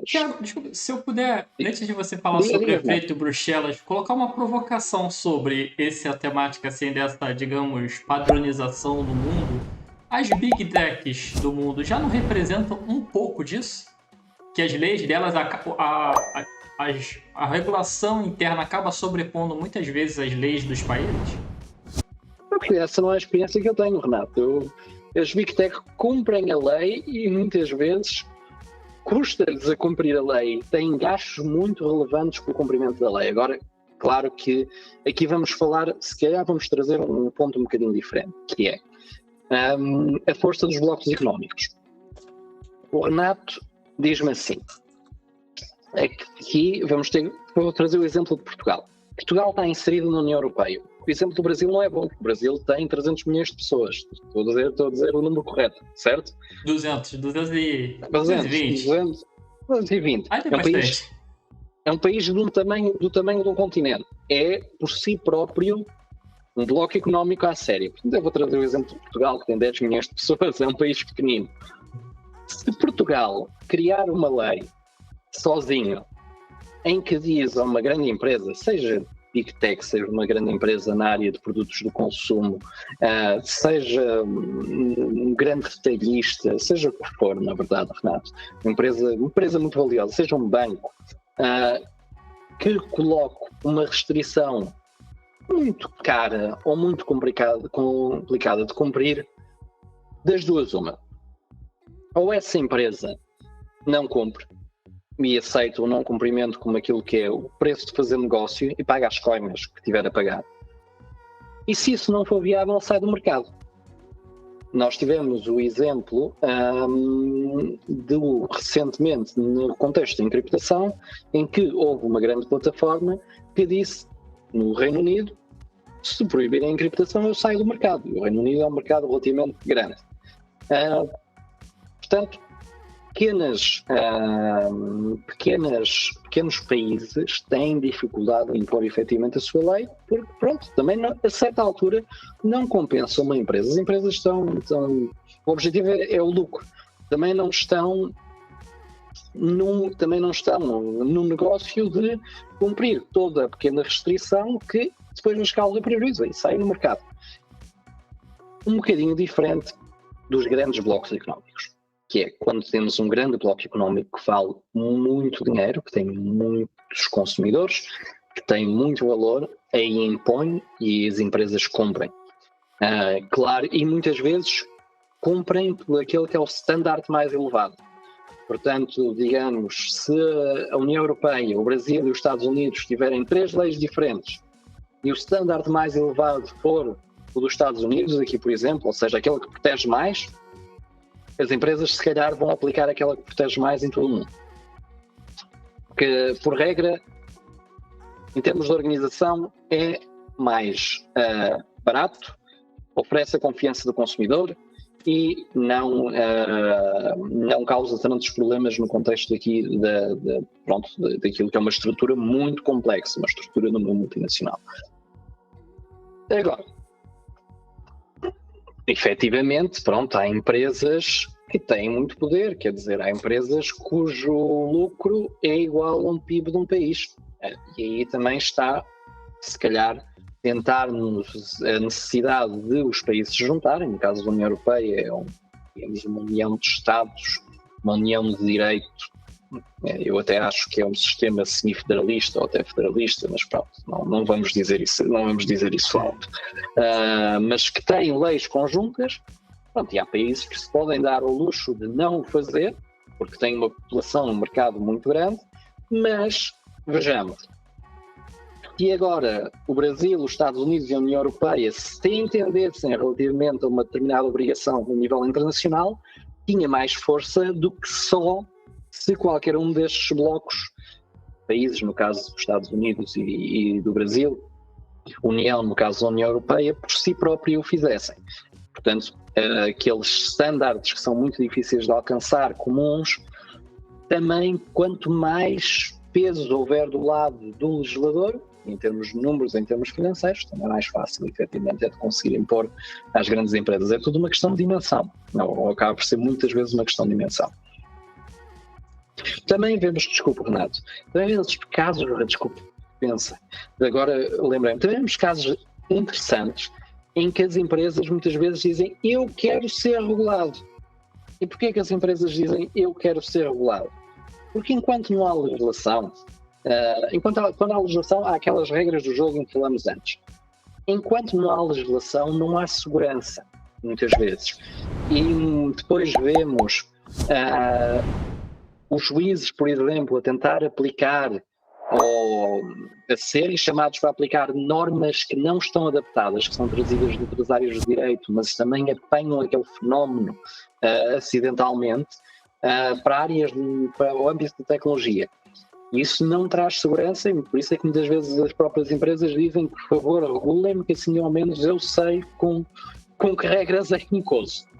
Tiago, desculpa, se eu puder, antes de você falar Diga, sobre o diga, Renato. efeito Bruxelas, colocar uma provocação sobre essa temática, assim, dessa, digamos, padronização do mundo, as Big Techs do mundo já não representam um pouco disso? Que as leis delas, a regulação interna acaba sobrepondo muitas vezes as leis dos países? Porque essa não é a experiência que eu tenho, Renato. As Big Tech cumprem a lei e muitas vezes custa-lhes a cumprir a lei, têm gastos muito relevantes com o cumprimento da lei. Agora, claro que aqui vamos falar, se calhar vamos trazer um ponto um bocadinho diferente, que é a força dos blocos económicos. O Renato diz-me assim, aqui vou trazer o exemplo de Portugal. Portugal está inserido na União Europeia. O exemplo do Brasil não é bom. O Brasil tem 300 milhões de pessoas. Estou a dizer o número correto, certo? 220. 220. Aí tem bastante. É um país do tamanho de um continente. É, por si próprio, um bloco económico à séria. Portanto, eu vou trazer o exemplo de Portugal, que tem 10 milhões de pessoas, é um país pequenino. Se Portugal criar uma lei sozinho, em que diz a uma grande empresa, seja Big Tech, seja uma grande empresa na área de produtos do consumo, seja um grande retalhista, seja o que for, na verdade, Renato, uma empresa muito valiosa, seja um banco, que coloque uma restrição muito cara ou muito complicada de cumprir, das duas uma. Ou essa empresa não cumpre e aceita o não cumprimento como aquilo que é o preço de fazer negócio e paga as coimas que tiver a pagar. E se isso não for viável, sai do mercado. Nós tivemos o exemplo recentemente no contexto de encriptação, em que houve uma grande plataforma que disse no Reino Unido, se proibirem a encriptação eu saio do mercado. E o Reino Unido é um mercado relativamente grande. Portanto, pequenos países têm dificuldade em impor efetivamente a sua lei, porque, pronto, também a certa altura não compensa uma empresa. As empresas estão o objetivo é o lucro. Também não estão num negócio de cumprir toda a pequena restrição que depois nos causa prejuízo e sai no mercado. Um bocadinho diferente dos grandes blocos económicos, que é quando temos um grande bloco económico que vale muito dinheiro, que tem muitos consumidores, que tem muito valor, aí impõe e as empresas cumprem. Claro, e muitas vezes cumprem por aquele que é o standard mais elevado. Portanto, digamos, se a União Europeia, o Brasil e os Estados Unidos tiverem 3 leis diferentes e o standard mais elevado for o dos Estados Unidos, aqui por exemplo, ou seja, aquele que protege mais, as empresas se calhar vão aplicar aquela que protege mais em todo o mundo. Porque, por regra, em termos de organização, é mais barato, oferece a confiança do consumidor e não causa tantos problemas no contexto aqui daquilo que é uma estrutura muito complexa, uma estrutura de uma multinacional. Agora, efetivamente, há empresas que têm muito poder, quer dizer, há empresas cujo lucro é igual a um PIB de um país. E aí também está, se calhar, tentarmos a necessidade de os países se juntarem. No caso da União Europeia, digamos, uma união de Estados, uma união de direito. Eu até acho que é um sistema semifederalista ou até federalista, mas pronto, não vamos dizer isso alto. Mas que têm leis conjuntas, e há países que se podem dar ao luxo de não o fazer, porque têm uma população, um mercado muito grande, mas, vejamos, e agora o Brasil, os Estados Unidos e a União Europeia se entendessem relativamente a uma determinada obrigação no nível internacional, tinha mais força do que só se qualquer um destes blocos, países, no caso dos Estados Unidos e do Brasil, União, no caso da União Europeia, por si próprio o fizessem. Portanto, aqueles standards que são muito difíceis de alcançar, comuns, também quanto mais peso houver do lado do legislador, em termos de números, em termos financeiros, também é mais fácil, efetivamente, é de conseguir impor às grandes empresas. É tudo uma questão de dimensão, ou acaba por ser muitas vezes uma questão de dimensão. Também vemos, desculpa, Renato, também vemos casos, desculpa, pensa, agora lembrei-me, também vemos casos interessantes em que as empresas muitas vezes dizem eu quero ser regulado. E porquê que as empresas dizem eu quero ser regulado? Porque enquanto não há legislação, quando há legislação, há aquelas regras do jogo em que falamos antes. Enquanto não há legislação, não há segurança, muitas vezes. E depois vemos os juízes, por exemplo, a tentar aplicar ou a serem chamados para aplicar normas que não estão adaptadas, que são trazidas de outras áreas de direito, mas também apanham aquele fenómeno acidentalmente para o âmbito da tecnologia. Isso não traz segurança e por isso é que muitas vezes as próprias empresas dizem, por favor, regulem-me, que assim ao menos eu sei com que regras é que me cozo.